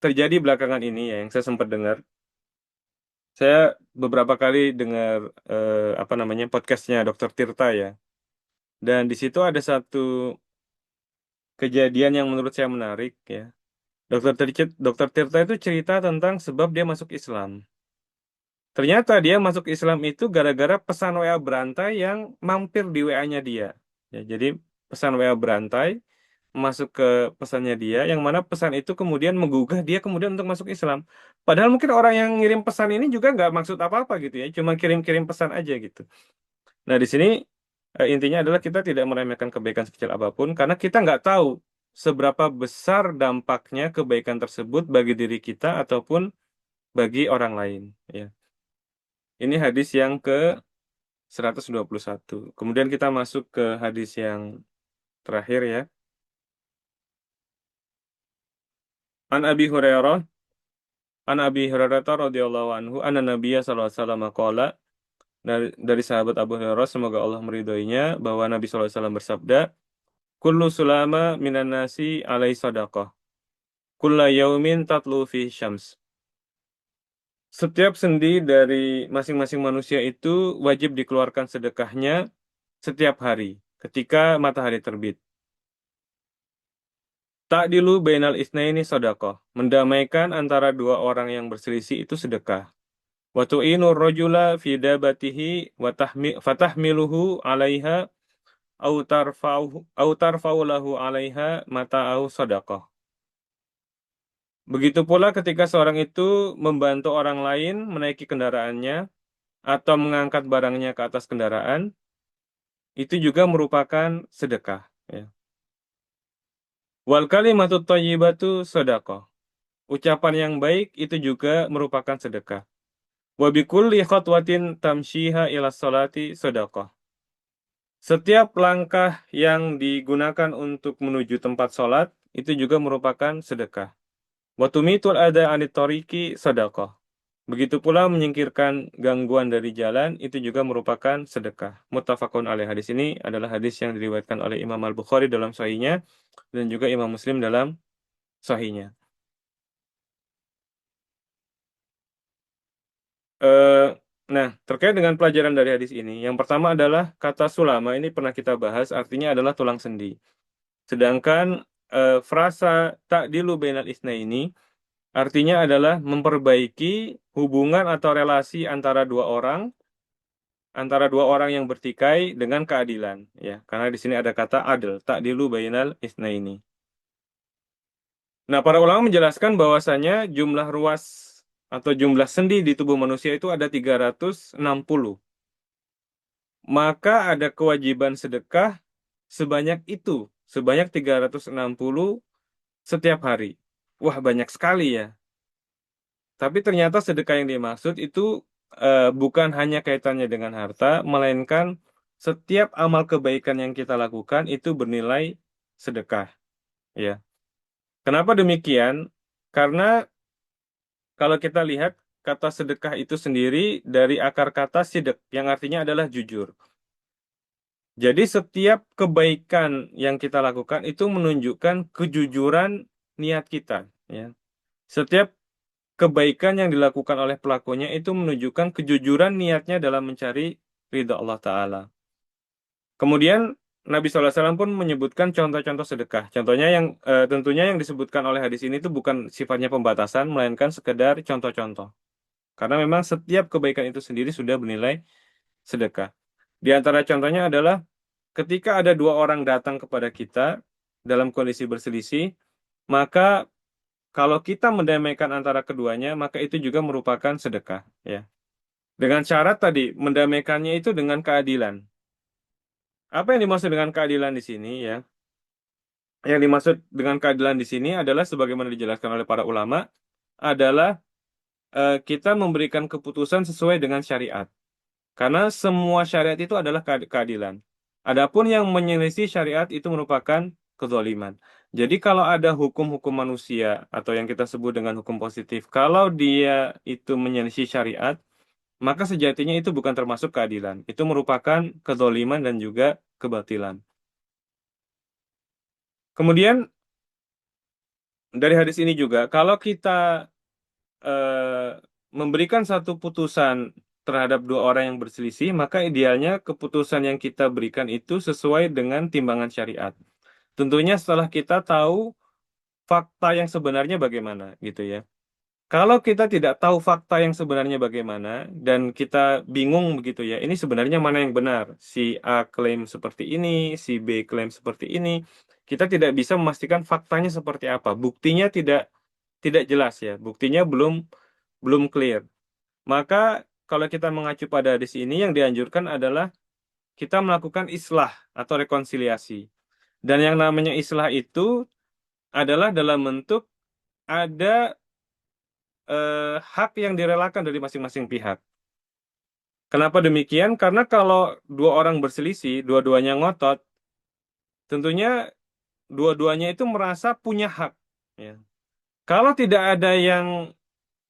terjadi belakangan ini ya, yang saya sempat dengar. Saya beberapa kali dengar apa namanya podcastnya Dokter Tirta ya. Dan di situ ada satu kejadian yang menurut saya menarik ya. Dokter Tirta itu cerita tentang sebab dia masuk Islam. Ternyata dia masuk Islam itu gara-gara pesan WA berantai yang mampir di WA-nya dia. Ya, jadi pesan WA berantai masuk ke pesannya dia, yang mana pesan itu kemudian menggugah dia kemudian untuk masuk Islam. Padahal mungkin orang yang ngirim pesan ini juga nggak maksud apa-apa gitu ya, cuma kirim-kirim pesan aja gitu. Nah, di sini intinya adalah kita tidak meremehkan kebaikan sekecil apapun karena kita nggak tahu seberapa besar dampaknya kebaikan tersebut bagi diri kita ataupun bagi orang lain. Ya. Ini hadis yang ke 121. Kemudian kita masuk ke hadis yang terakhir ya. An Abi Hurairah radhiyallahu anhu anna Nabiyya sallallahu alaihi wasallam qala, dari sahabat Abu Hurairah semoga Allah meridhoinya bahwa Nabi sallallahu alaihi wasallam bersabda, kullu sulama minan nasi alai sadaqah, kulla yaumin tatlu fi syams. Setiap sendi dari masing-masing manusia itu wajib dikeluarkan sedekahnya setiap hari ketika matahari terbit. Ta'dilu bainal isnaini sedekah. Mendamaikan antara dua orang yang berselisih itu sedekah. Wa tu'inu rajula fi dabatihi wa fatahmiluhu 'alaiha au tarfa'u lahu 'alaiha mata'au sedekah. Begitu pula ketika seorang itu membantu orang lain menaiki kendaraannya atau mengangkat barangnya ke atas kendaraan, itu juga merupakan sedekah. Ya. Wal kalimatut thayyibatu sedekah. Ucapan yang baik itu juga merupakan sedekah. Wa bikulli khatwatin tamshiha ila sholati sedekah. Setiap langkah yang digunakan untuk menuju tempat sholat itu juga merupakan sedekah. Wa tumitul ada anit tariqi sedekah. Begitu pula menyingkirkan gangguan dari jalan itu juga merupakan sedekah. Muttafaqun alaih. Hadis ini adalah hadis yang diriwayatkan oleh Imam Al-Bukhari dalam sahihnya dan juga Imam Muslim dalam sahihnya. Eh, nah, terkait dengan pelajaran dari hadis ini, yang pertama adalah kata sulama ini pernah kita bahas, artinya adalah tulang sendi. Sedangkan frasa ta'dilu bainal isna ini artinya adalah memperbaiki hubungan atau relasi antara dua orang yang bertikai dengan keadilan. Ya, karena di sini ada kata adil, ta'dilu bainal isna ini. Nah, para ulama menjelaskan bahwasanya jumlah ruas atau jumlah sendi di tubuh manusia itu ada 360. Maka ada kewajiban sedekah sebanyak itu, sebanyak 360 setiap hari. Wah, banyak sekali ya. Tapi ternyata sedekah yang dimaksud itu bukan hanya kaitannya dengan harta, melainkan setiap amal kebaikan yang kita lakukan itu bernilai sedekah. Ya. Kenapa demikian? Karena kalau kita lihat kata sedekah itu sendiri dari akar kata sidek, yang artinya adalah jujur. Jadi setiap kebaikan yang kita lakukan itu menunjukkan kejujuran niat kita. Ya. Setiap kebaikan yang dilakukan oleh pelakunya itu menunjukkan kejujuran niatnya dalam mencari ridha Allah Ta'ala. Kemudian Nabi SAW pun menyebutkan contoh-contoh sedekah. Contohnya yang tentunya yang disebutkan oleh hadis ini itu bukan sifatnya pembatasan, melainkan sekedar contoh-contoh. Karena memang setiap kebaikan itu sendiri sudah bernilai sedekah. Di antara contohnya adalah ketika ada dua orang datang kepada kita dalam kondisi berselisih, maka kalau kita mendamaikan antara keduanya, maka itu juga merupakan sedekah, ya. Dengan syarat tadi mendamaikannya itu dengan keadilan. Apa yang dimaksud dengan keadilan di sini, ya? Yang dimaksud dengan keadilan di sini adalah sebagaimana dijelaskan oleh para ulama adalah kita memberikan keputusan sesuai dengan syariat. Karena semua syariat itu adalah keadilan. Adapun yang menyelisih syariat itu merupakan kezaliman. Jadi kalau ada hukum-hukum manusia atau yang kita sebut dengan hukum positif, kalau dia itu menyelisih syariat, maka sejatinya itu bukan termasuk keadilan. Itu merupakan kezaliman dan juga kebatilan. Kemudian dari hadis ini juga, kalau kita memberikan satu putusan terhadap dua orang yang berselisih, maka idealnya keputusan yang kita berikan itu sesuai dengan timbangan syariat. Tentunya setelah kita tahu fakta yang sebenarnya bagaimana, gitu ya. Kalau kita tidak tahu fakta yang sebenarnya bagaimana dan kita bingung begitu ya, ini sebenarnya mana yang benar? Si A klaim seperti ini, si B klaim seperti ini. Kita tidak bisa memastikan faktanya seperti apa. Buktinya tidak jelas ya. Buktinya belum clear. Maka kalau kita mengacu pada hadis ini yang dianjurkan adalah kita melakukan islah atau rekonsiliasi. Dan yang namanya islah itu adalah dalam bentuk ada hak yang direlakan dari masing-masing pihak. Kenapa demikian? Karena kalau dua orang berselisih, dua-duanya ngotot, tentunya dua-duanya itu merasa punya hak. Ya. Kalau tidak ada yang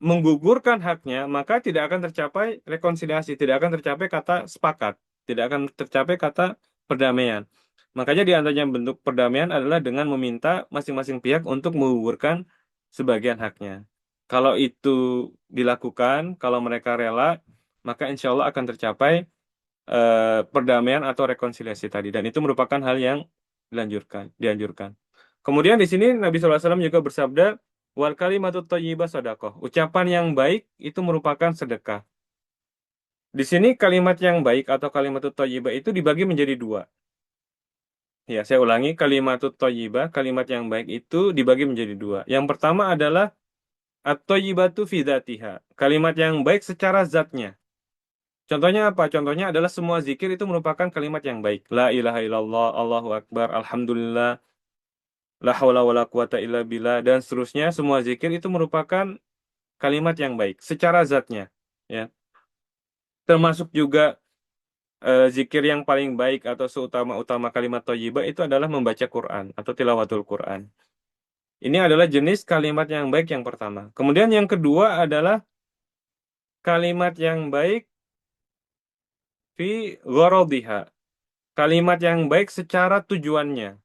menggugurkan haknya, maka tidak akan tercapai rekonsiliasi, tidak akan tercapai kata sepakat, tidak akan tercapai kata perdamaian. Makanya di antaranya bentuk perdamaian adalah dengan meminta masing-masing pihak untuk menggugurkan sebagian haknya. Kalau itu dilakukan, kalau mereka rela, maka insya Allah akan tercapai perdamaian atau rekonsiliasi tadi. Dan itu merupakan hal yang dianjurkan. Kemudian di sini Nabi SAW juga bersabda, wal kalimatut thayyibah sedekah. Ucapan yang baik itu merupakan sedekah. Di sini kalimat yang baik atau kalimatut thayyibah itu dibagi menjadi dua. Ya, saya ulangi, kalimatut thayyibah, kalimat yang baik itu dibagi menjadi dua. Yang pertama adalah at-thayyibatu fi dzatiha. Kalimat yang baik secara zatnya. Contohnya apa? Contohnya adalah semua zikir itu merupakan kalimat yang baik. La ilaha illallah, Allahu Akbar, Alhamdulillah, la haula wala quwata illa billah, dan seterusnya. Semua zikir itu merupakan kalimat yang baik secara zatnya. Ya. Termasuk juga zikir yang paling baik atau seutama-utama kalimat thayyibah itu adalah membaca Quran atau tilawatul Quran. Ini adalah jenis kalimat yang baik yang pertama. Kemudian yang kedua adalah kalimat yang baik fi gharadiha. Kalimat yang baik secara tujuannya.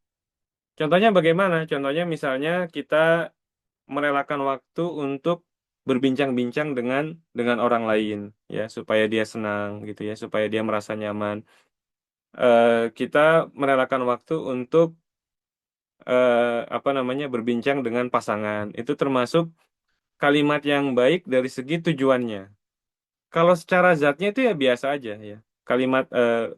Contohnya bagaimana? Contohnya misalnya kita merelakan waktu untuk berbincang-bincang dengan orang lain ya supaya dia senang gitu ya, supaya dia merasa nyaman. Kita merelakan waktu untuk apa namanya berbincang dengan pasangan. Itu termasuk kalimat yang baik dari segi tujuannya. Kalau secara zatnya itu ya biasa aja ya. Kalimat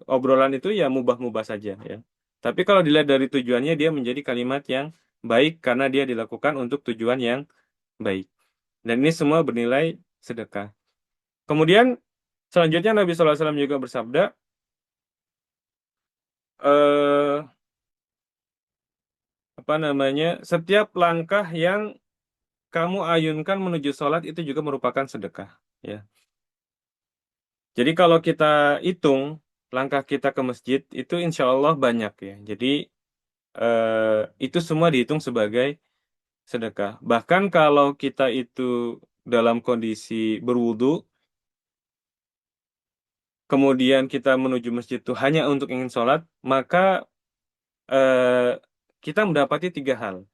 obrolan itu ya mubah-mubah saja ya. Tapi kalau dilihat dari tujuannya dia menjadi kalimat yang baik karena dia dilakukan untuk tujuan yang baik. Dan ini semua bernilai sedekah. Kemudian selanjutnya Nabi SAW juga bersabda, eh, apa namanya, setiap langkah yang kamu ayunkan menuju sholat itu juga merupakan sedekah. Ya. Jadi kalau kita hitung langkah kita ke masjid itu insya Allah banyak ya. Jadi itu semua dihitung sebagai sedekah. Bahkan kalau kita itu dalam kondisi berwudu, kemudian kita menuju masjid itu hanya untuk ingin sholat, maka eh, kita mendapati tiga hal.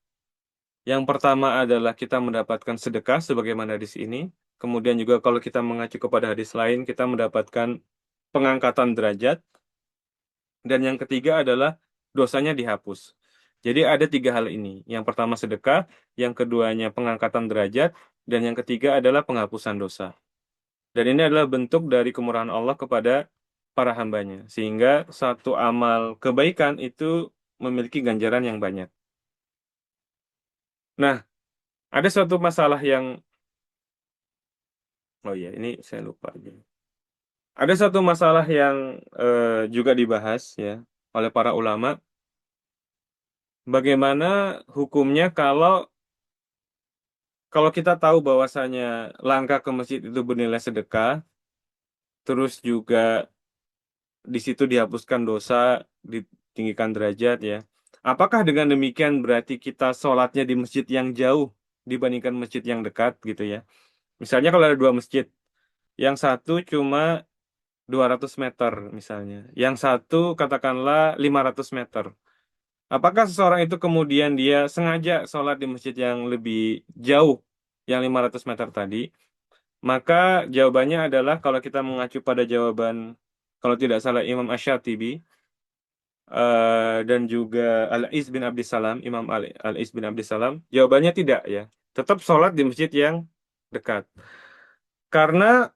Yang pertama adalah kita mendapatkan sedekah sebagaimana hadis ini. Kemudian juga kalau kita mengacu kepada hadis lain, kita mendapatkan pengangkatan derajat. Dan yang ketiga adalah dosanya dihapus. Jadi ada tiga hal ini. Yang pertama sedekah, yang keduanya pengangkatan derajat, dan yang ketiga adalah penghapusan dosa. Dan ini adalah bentuk dari kemurahan Allah kepada para hambanya. Sehingga satu amal kebaikan itu memiliki ganjaran yang banyak. Nah, ada suatu masalah yang, oh iya, ini saya lupa. Ada satu masalah yang juga dibahas ya oleh para ulama. Bagaimana hukumnya kalau kita tahu bahwasanya langkah ke masjid itu bernilai sedekah, terus juga di situ dihapuskan dosa, ditinggikan derajat ya. Apakah dengan demikian berarti kita sholatnya di masjid yang jauh dibandingkan masjid yang dekat gitu ya? Misalnya kalau ada dua masjid, yang satu cuma 200 meter misalnya, yang satu katakanlah 500 meter. Apakah seseorang itu kemudian dia sengaja sholat di masjid yang lebih jauh, yang 500 meter tadi? Maka jawabannya adalah kalau kita mengacu pada jawaban, kalau tidak salah Imam Ash-Shatibi, dan juga Al-Is bin Abdissalam, Imam Al-Is bin Abdissalam, jawabannya tidak ya. Tetap sholat di masjid yang dekat. Karena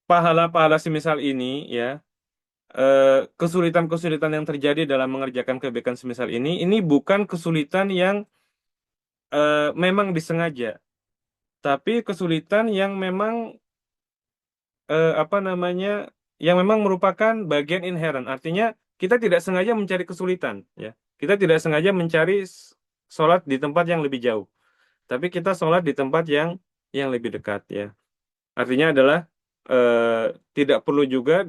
pahala-pahala semisal ini ya, kesulitan-kesulitan yang terjadi dalam mengerjakan kebaikan semisal ini bukan kesulitan yang memang disengaja, tapi kesulitan yang memang apa namanya, yang memang merupakan bagian inheren. Artinya kita tidak sengaja mencari kesulitan, ya. Kita tidak sengaja mencari sholat di tempat yang lebih jauh, tapi kita sholat di tempat yang lebih dekat, ya. Artinya adalah eh, tidak perlu juga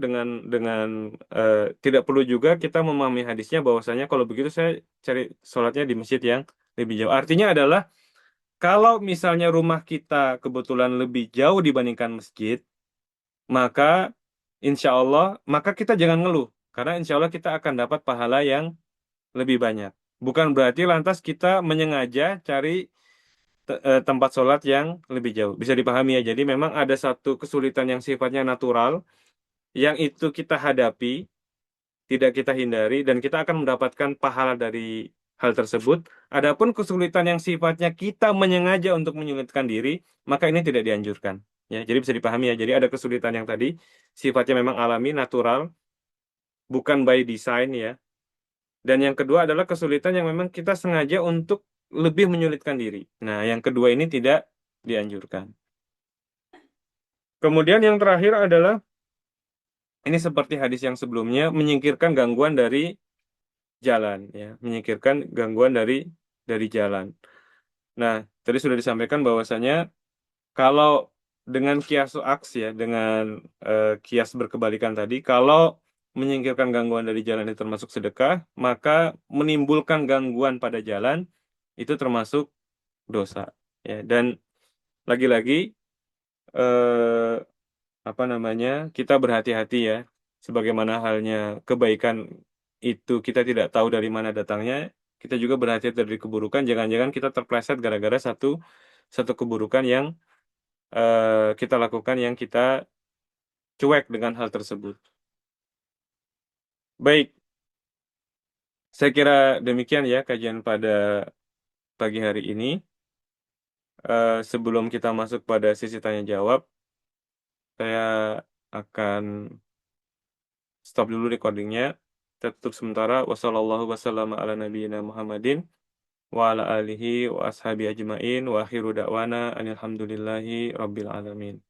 tidak perlu juga kita memahami hadisnya bahwasanya kalau begitu saya cari sholatnya di masjid yang lebih jauh. Artinya adalah kalau misalnya rumah kita kebetulan lebih jauh dibandingkan masjid, maka insya Allah, maka kita jangan ngeluh. Karena insya Allah kita akan dapat pahala yang lebih banyak. Bukan berarti lantas kita menyengaja cari tempat sholat yang lebih jauh. Bisa dipahami ya. Jadi memang ada satu kesulitan yang sifatnya natural, yang itu kita hadapi, tidak kita hindari, dan kita akan mendapatkan pahala dari hal tersebut. Adapun kesulitan yang sifatnya kita menyengaja untuk menyulitkan diri, maka ini tidak dianjurkan. Ya, jadi bisa dipahami ya. Jadi ada kesulitan yang tadi sifatnya memang alami, natural, bukan by design ya. Dan yang kedua adalah kesulitan yang memang kita sengaja untuk lebih menyulitkan diri. Nah, yang kedua ini tidak dianjurkan. Kemudian yang terakhir adalah ini seperti hadis yang sebelumnya, menyingkirkan gangguan dari jalan ya, menyingkirkan gangguan dari jalan. Nah, tadi sudah disampaikan bahwasanya kalau dengan kias aks ya, dengan kias berkebalikan tadi, kalau menyingkirkan gangguan dari jalan itu termasuk sedekah, maka menimbulkan gangguan pada jalan itu termasuk dosa. Ya, dan lagi-lagi eh, apa namanya, kita berhati-hati ya, sebagaimana halnya kebaikan itu kita tidak tahu dari mana datangnya, kita juga berhati-hati dari keburukan. Jangan-jangan kita terpleset gara-gara satu satu keburukan yang kita lakukan, yang kita cuek dengan hal tersebut. Baik, saya kira demikian ya kajian pada pagi hari ini. Sebelum kita masuk pada sesi tanya jawab, saya akan stop dulu recordingnya. Kita tutup sementara. Wassalamualaikum warahmatullahi ala nabiyina Muhammadin wa ala alihi wa ashabi ajmain wa akhiru da'wana anilhamdulillahi rabbil alamin.